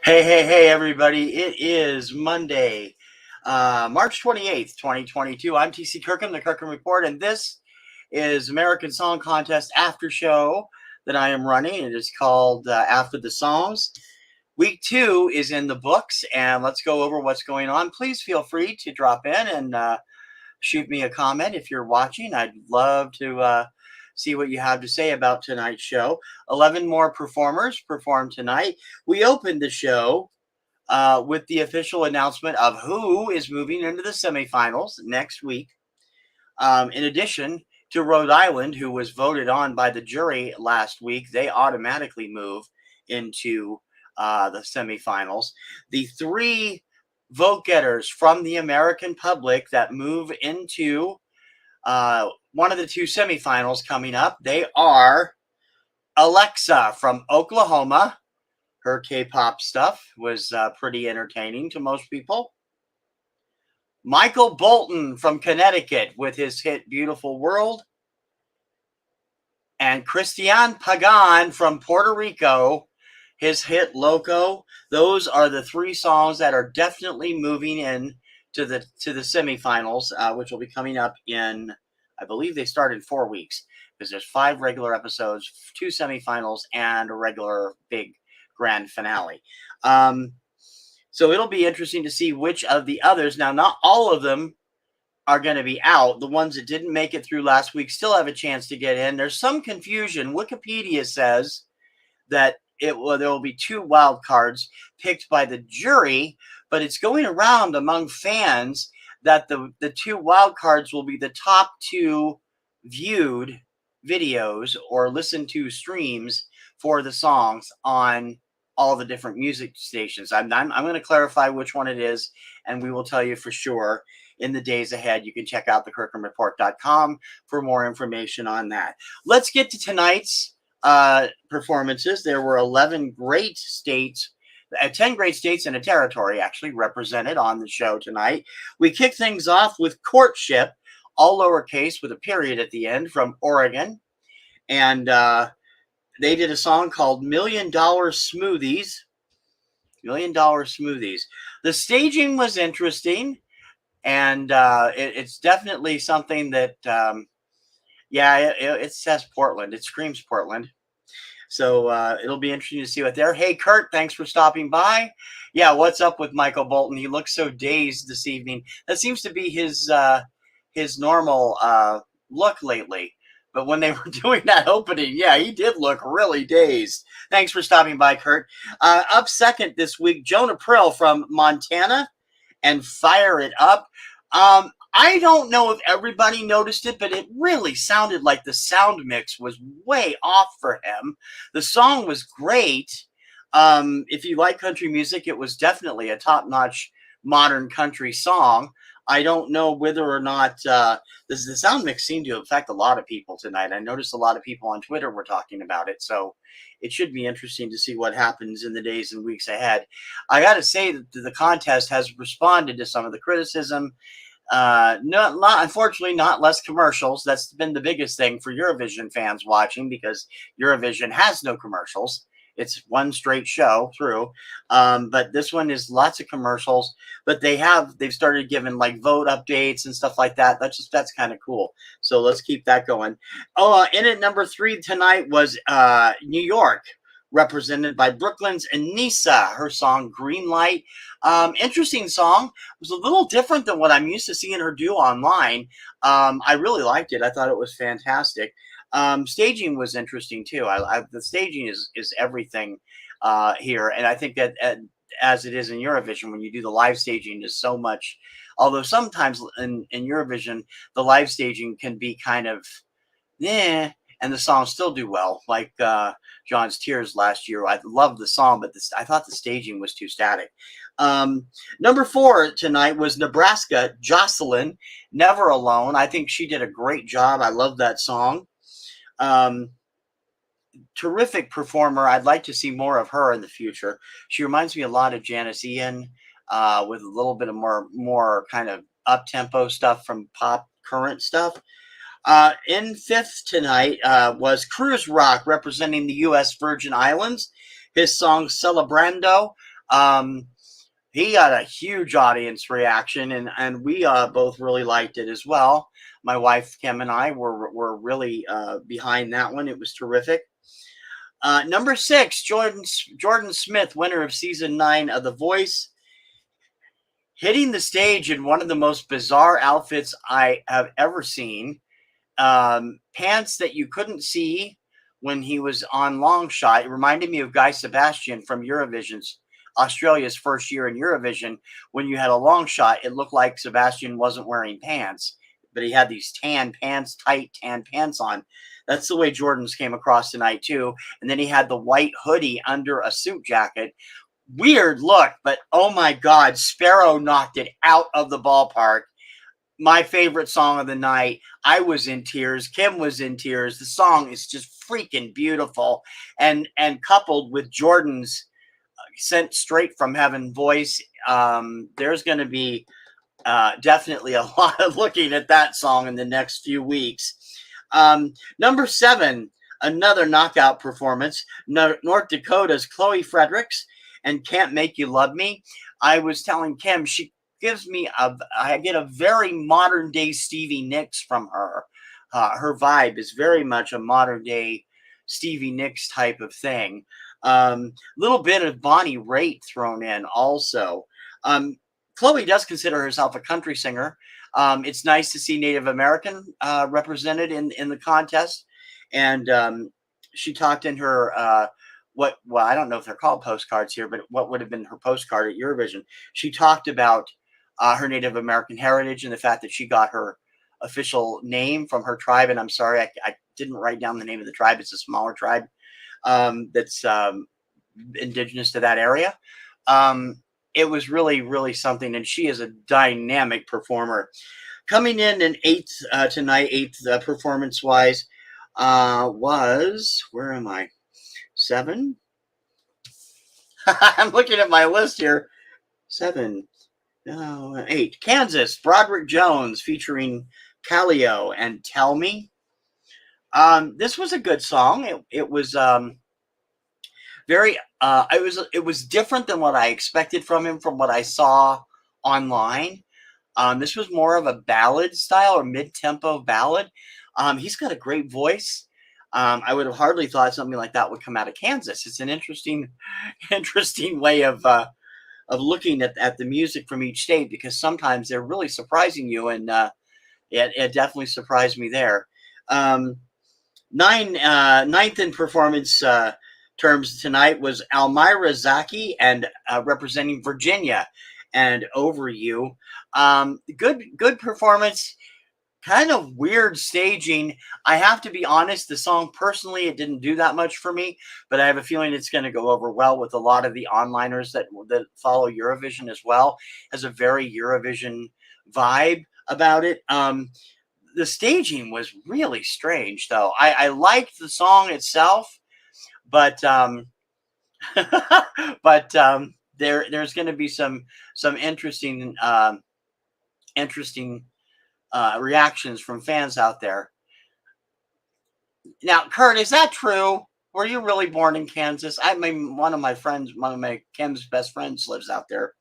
Hey, everybody. It is Monday, March 28th, 2022. I'm TC Kirkham, the Kirkham Report, and this is American Song Contest After Show that I am running. It is called After the Songs. Week 2 is in the books, and let's go over what's going on. Please feel free to drop in and shoot me a comment if you're watching. I'd love to see what you have to say about tonight's show. 11 more performers perform tonight. We opened the show with the official announcement of who is moving into the semifinals next week. In addition to Rhode Island, who was voted on by the jury last week, they automatically move into the semifinals. The three vote getters from the American public that move into one of the two semifinals coming up, they are Alexa from Oklahoma. Her K-pop stuff was pretty entertaining to most people. Michael Bolton from Connecticut with his hit Beautiful World. And Christian Pagan from Puerto Rico, his hit Loco. Those are the three songs that are definitely moving in to the semifinals, which will be coming up in, I believe they start in 4 weeks, because there's 5 regular episodes, 2 semifinals, and a regular big grand finale. So it'll be interesting to see which of the others. Now, not all of them are going to be out. The ones that didn't make it through last week still have a chance to get in. There's some confusion. Wikipedia says that there will be 2 wild cards picked by the jury, but it's going around among fans that the 2 wild cards will be the top 2 viewed videos or listened to streams for the songs on all the different music stations. I'm going to clarify which one it is, and we will tell you for sure in the days ahead. You can check out thekirkhamreport.com for more information on that. Let's get to tonight's performances. There were 11 great states, 10 great states and a territory actually represented on the show tonight. We kick things off with Courtship, all lowercase with a period at the end, from Oregon. And they did a song called $1 Million Smoothies. $1 Million Smoothies. The staging was interesting, and it's definitely something that, it says Portland. It screams Portland. So it'll be interesting to see what they're. Hey, Kurt, thanks for stopping by. Yeah, what's up with Michael Bolton? He looks so dazed this evening. That seems to be his normal look lately. But when they were doing that opening, yeah, he did look really dazed. Thanks for stopping by, Kurt. Up second this week, Jonah Prill from Montana and Fire It Up. I don't know if everybody noticed it, but it really sounded like the sound mix was way off for him. The song was great. If you like country music, it was definitely a top-notch modern country song. I don't know whether or not the sound mix seemed to affect a lot of people tonight. I noticed a lot of people on Twitter were talking about it, so it should be interesting to see what happens in the days and weeks ahead. I got to say that the contest has responded to some of the criticism. Unfortunately, not less commercials. That's been the biggest thing for Eurovision fans watching, because Eurovision has no commercials. It's one straight show through. But this one is lots of commercials, but they've started giving like vote updates and stuff like that. That's kind of cool. So let's keep that going. In at number 3 tonight was New York, represented by Brooklyn's Anissa, her song Green Light. Interesting song. It was a little different than what I'm used to seeing her do online. I really liked it. I thought it was fantastic. Staging was interesting too. The staging is everything here, and I think that as it is in Eurovision, when you do the live staging, is so much. Although sometimes in Eurovision, the live staging can be kind of, and the songs still do well, like John's Tears last year. I loved the song, but I thought the staging was too static. Number 4 tonight was Nebraska, Jocelyn, Never Alone. I think she did a great job. I love that song. Terrific performer. I'd like to see more of her in the future. She reminds me a lot of Janice Ian, with a little bit of more kind of up-tempo stuff from pop current stuff. In 5th tonight was Cruise Rock, representing the U.S. Virgin Islands. His song Celebrando. He got a huge audience reaction, and we both really liked it as well. My wife Kim and I were really behind that one. It was terrific. Number 6, Jordan Smith, winner of season 9 of The Voice, hitting the stage in one of the most bizarre outfits I have ever seen. Pants that you couldn't see when he was on long shot. It reminded me of Guy Sebastian from Eurovision's Australia's first year in Eurovision. When you had a long shot, it looked like Sebastian wasn't wearing pants, but he had these tan pants, tight tan pants on. That's the way Jordan's came across tonight too. And then he had the white hoodie under a suit jacket. Weird look, but oh my God, Sparrow knocked it out of the ballpark. My favorite song of the night. I was in tears. Kim was in tears. The song is just freaking beautiful, and coupled with Jordan's sent straight from heaven voice, there's going to be definitely a lot of looking at that song in the next few weeks. Number 7, another knockout performance. North Dakota's Chloe Fredericks and Can't Make You Love Me. I was telling Kim, she gives me I get a very modern day Stevie Nicks from her. Her vibe is very much a modern day Stevie Nicks type of thing. Little bit of Bonnie Raitt thrown in also. Chloe does consider herself a country singer. It's nice to see Native American represented in the contest. And she talked in her I don't know if they're called postcards here, but what would have been her postcard at Eurovision. She talked about her Native American heritage and the fact that she got her official name from her tribe. And I'm sorry, I didn't write down the name of the tribe. It's a smaller tribe that's indigenous to that area. It was really, really something. And she is a dynamic performer. Coming in 8th tonight, 8th performance-wise, was, where am I? 7? I'm looking at my list here. 7. No, 8. Kansas, Broderick Jones featuring Callio and Tell Me. This was a good song. It was very it was different than what I expected from him from what I saw online. This was more of a ballad style or mid-tempo ballad. He's got a great voice. I would have hardly thought something like that would come out of Kansas. It's an interesting way of looking at the music from each state, because sometimes they're really surprising you, and it definitely surprised me there. 9th in performance terms tonight was Almira Zaki and representing Virginia and Over You. Good performance. Kind of weird staging. I have to be honest, the song personally, it didn't do that much for me, but I have a feeling it's going to go over well with a lot of the onliners that follow Eurovision as well. It has a very Eurovision vibe about it. The staging was really strange, though. I liked the song itself, but there's going to be some interesting reactions from fans out there. Now, Kurt, is that true? Were you really born in Kansas? I mean, one of my Kim's best friends lives out there.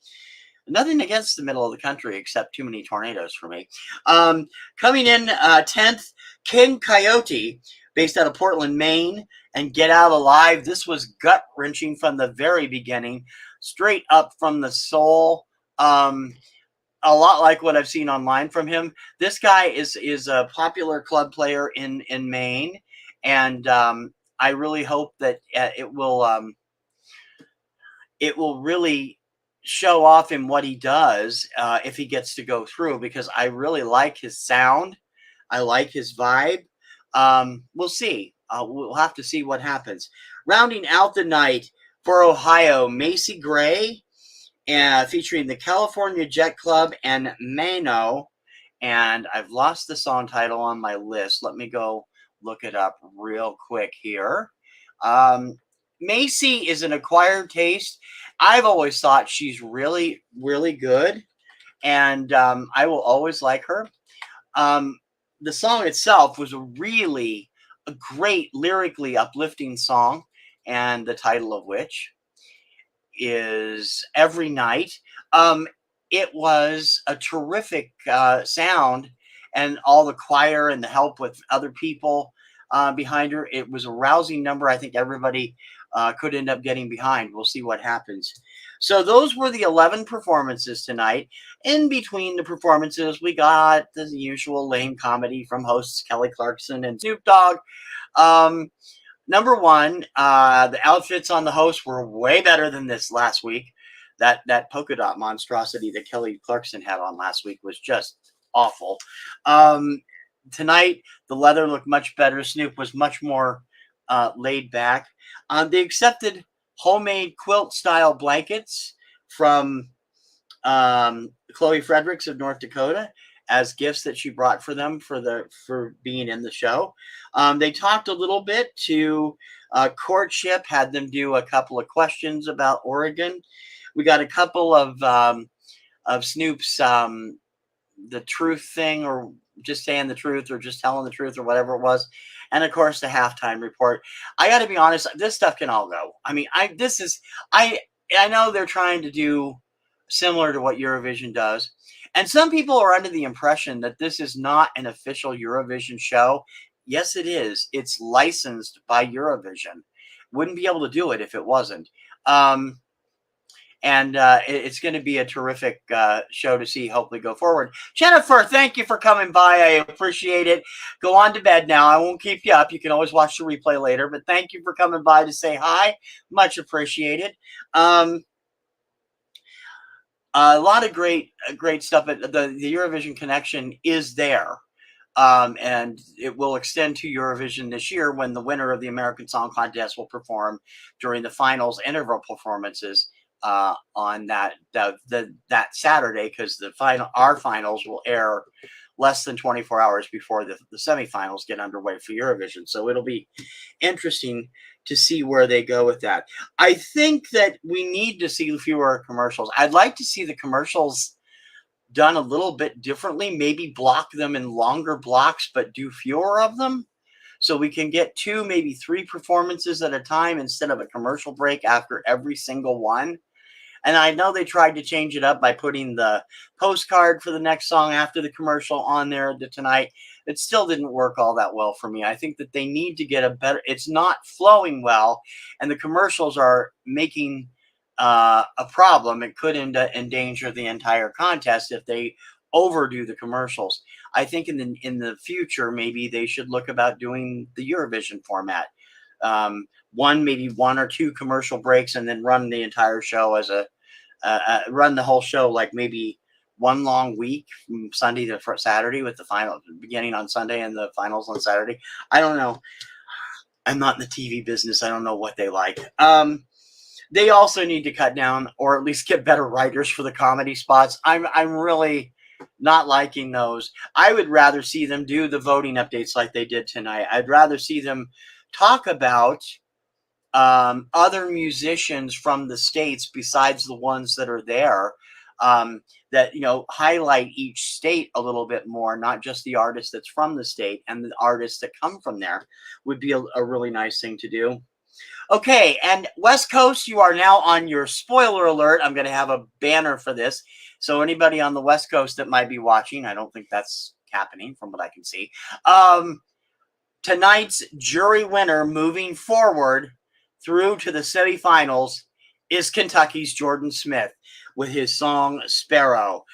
Nothing against the middle of the country except too many tornadoes for me. Coming in 10th, King Coyote, based out of Portland, Maine, and Get Out Alive. This was gut-wrenching from the very beginning, straight up from the soul. A lot like what I've seen online from him. This guy is a popular club player in Maine, and I really hope that it will really show off in what he does if he gets to go through, because I really like his sound. I like his vibe. We'll see. We'll have to see what happens. Rounding out the night for Ohio, Macy Gray, featuring the California Jet Club and Mano. And I've lost the song title on my list. Let me go look it up real quick here. Macy is an acquired taste. I've always thought she's really, really good, and I will always like her. The song itself was a great lyrically uplifting song, and the title of which is every night. It was a terrific sound, and all the choir and the help with other people behind her. It was a rousing number. I think everybody could end up getting behind. We'll see what happens. So those were the 11 performances tonight. In between the performances, we got the usual lame comedy from hosts Kelly Clarkson and Snoop Dogg. Number one, the outfits on the hosts were way better than this last week. That polka dot monstrosity that Kelly Clarkson had on last week was just awful. Tonight, the leather looked much better. Snoop was much more laid back. They accepted homemade quilt-style blankets from Chloe Fredericks of North Dakota as gifts that she brought for them for being in the show. They talked a little bit to courtship, had them do a couple of questions about Oregon. We got a couple of Snoop's the truth thing, or just saying the truth, or just telling the truth, or whatever it was. And of course, the halftime report. I got to be honest, this stuff can all go. I mean, I know they're trying to do similar to what Eurovision does. And some people are under the impression that this is not an official Eurovision show. Yes, it is. It's licensed by Eurovision. Wouldn't be able to do it if it wasn't. It's going to be a terrific show to see, hopefully, go forward. Jennifer, thank you for coming by. I appreciate it. Go on to bed now. I won't keep you up. You can always watch the replay later. But thank you for coming by to say hi. Much appreciated. A lot of great stuff. The Eurovision connection is there. And it will extend to Eurovision this year when the winner of the American Song Contest will perform during the finals interval performances on that Saturday, because our finals will air less than 24 hours before the semifinals get underway for Eurovision. So it'll be interesting to see where they go with that. I think that we need to see fewer commercials. I'd like to see the commercials done a little bit differently, maybe block them in longer blocks, but do fewer of them, so we can get 2, maybe 3 performances at a time instead of a commercial break after every single one. And I know they tried to change it up by putting the postcard for the next song after the commercial on there tonight. It still didn't work all that well for me. I think that they need to get a better, it's not flowing well, and the commercials are making a problem. It could endanger the entire contest if they overdo the commercials. I think in the future, maybe they should look about doing the Eurovision format. Maybe 1 or 2 commercial breaks, and then run the entire show as run the whole show like maybe one long week from Sunday to Saturday, with the final beginning on Sunday and the finals on Saturday. I don't know. I'm not in the TV business. I don't know what they like. They also need to cut down, or at least get better writers for the comedy spots. I'm really not liking those. I would rather see them do the voting updates like they did tonight. I'd rather see them talk about other musicians from the states besides the ones that are there, that highlight each state a little bit more, not just the artist that's from the state, and the artists that come from there would be a really nice thing to do. Okay, and West Coast, you are now on your spoiler alert. I'm going to have a banner for this, so anybody on the West Coast that might be watching, I don't think that's happening from what I can see. Tonight's jury winner moving forward through to the semifinals is Kentucky's Jordan Smith with his song Sparrow.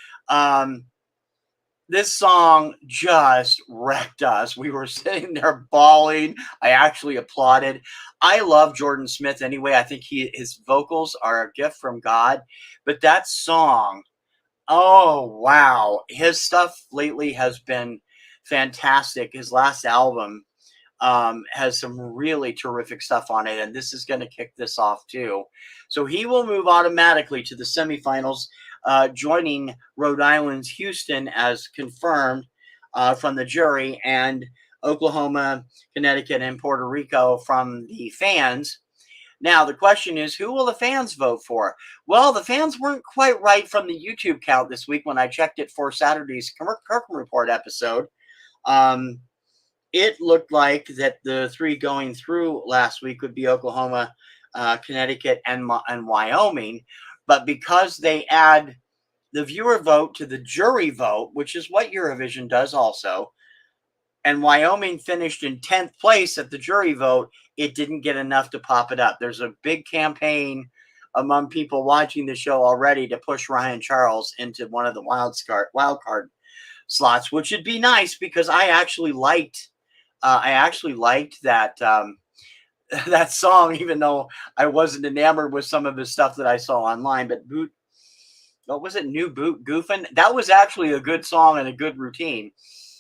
This song just wrecked us. We were sitting there bawling. I actually applauded. I love Jordan Smith anyway. I think his vocals are a gift from God. But that song, oh, wow. His stuff lately has been fantastic. His last album has some really terrific stuff on it, and this is going to kick this off too. So he will move automatically to the semifinals, joining Rhode Island's Houston as confirmed from the jury, and Oklahoma, Connecticut, and Puerto Rico from the fans. Now, the question is, who will the fans vote for? Well, the fans weren't quite right from the YouTube count this week when I checked it for Saturday's Kirkham Report episode. It looked like that the 3 going through last week would be Oklahoma, Connecticut, and Wyoming. But because they add the viewer vote to the jury vote, which is what Eurovision does also, and Wyoming finished in 10th place at the jury vote, it didn't get enough to pop it up. There's a big campaign among people watching the show already to push Ryan Charles into one of the wild card slots, which would be nice because I actually liked that that song, even though I wasn't enamored with some of the stuff that I saw online. But what was it? New Boot Goofin'? That was actually a good song and a good routine.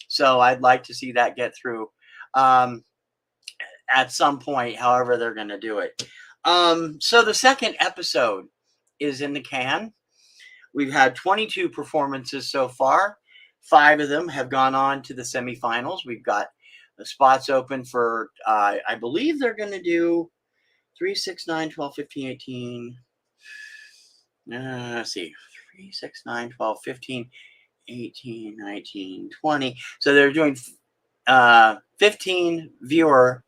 So I'd like to see that get through at some point, however they're going to do it. So the second episode is in the can. We've had 22 performances so far. 5 of them have gone on to the semifinals. We've got the spots open for, I believe they're going to do 3, 6, 9, 12, 15, 18. Let's see. 3, 6, 9, 12, 15, 18, 19, 20. So they're doing 15 viewer,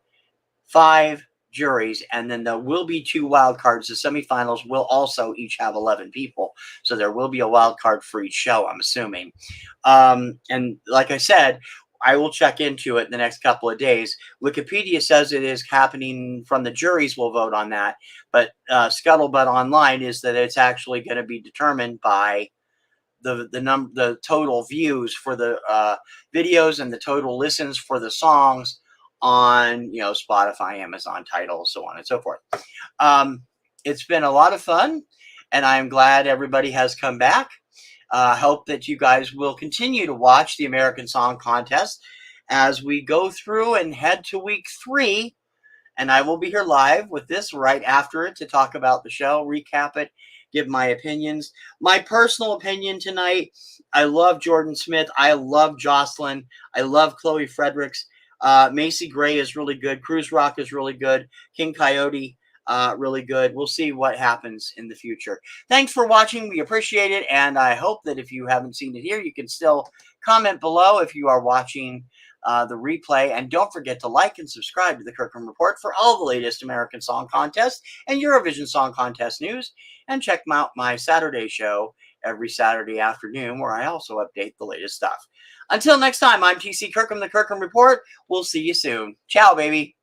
5 juries, and then there will be 2 wild cards. The semifinals will also each have 11 people. So there will be a wild card for each show, I'm assuming. And like I said, I will check into it in the next couple of days. Wikipedia says it is happening from the juries will vote on that, but Scuttlebutt Online is that it's actually going to be determined by the total views for the videos and the total listens for the songs on Spotify, Amazon, Tidal, so on and so forth. It's been a lot of fun, and I'm glad everybody has come back. Hope that you guys will continue to watch the American Song Contest as we go through and head to week 3. And I will be here live with this right after it to talk about the show, recap it, give my opinions. My personal opinion tonight, I love Jordan Smith. I love Jocelyn. I love Chloe Fredericks. Macy Gray is really good. Cruise Rock is really good. King Coyote, really good. We'll see what happens in the future. Thanks for watching. We appreciate it. And I hope that if you haven't seen it here, you can still comment below if you are watching the replay. And don't forget to like and subscribe to the Kirkham Report for all the latest American Song Contest and Eurovision Song Contest news. And check out my Saturday show every Saturday afternoon, where I also update the latest stuff. Until next time, I'm TC Kirkham, the Kirkham Report. We'll see you soon. Ciao, baby.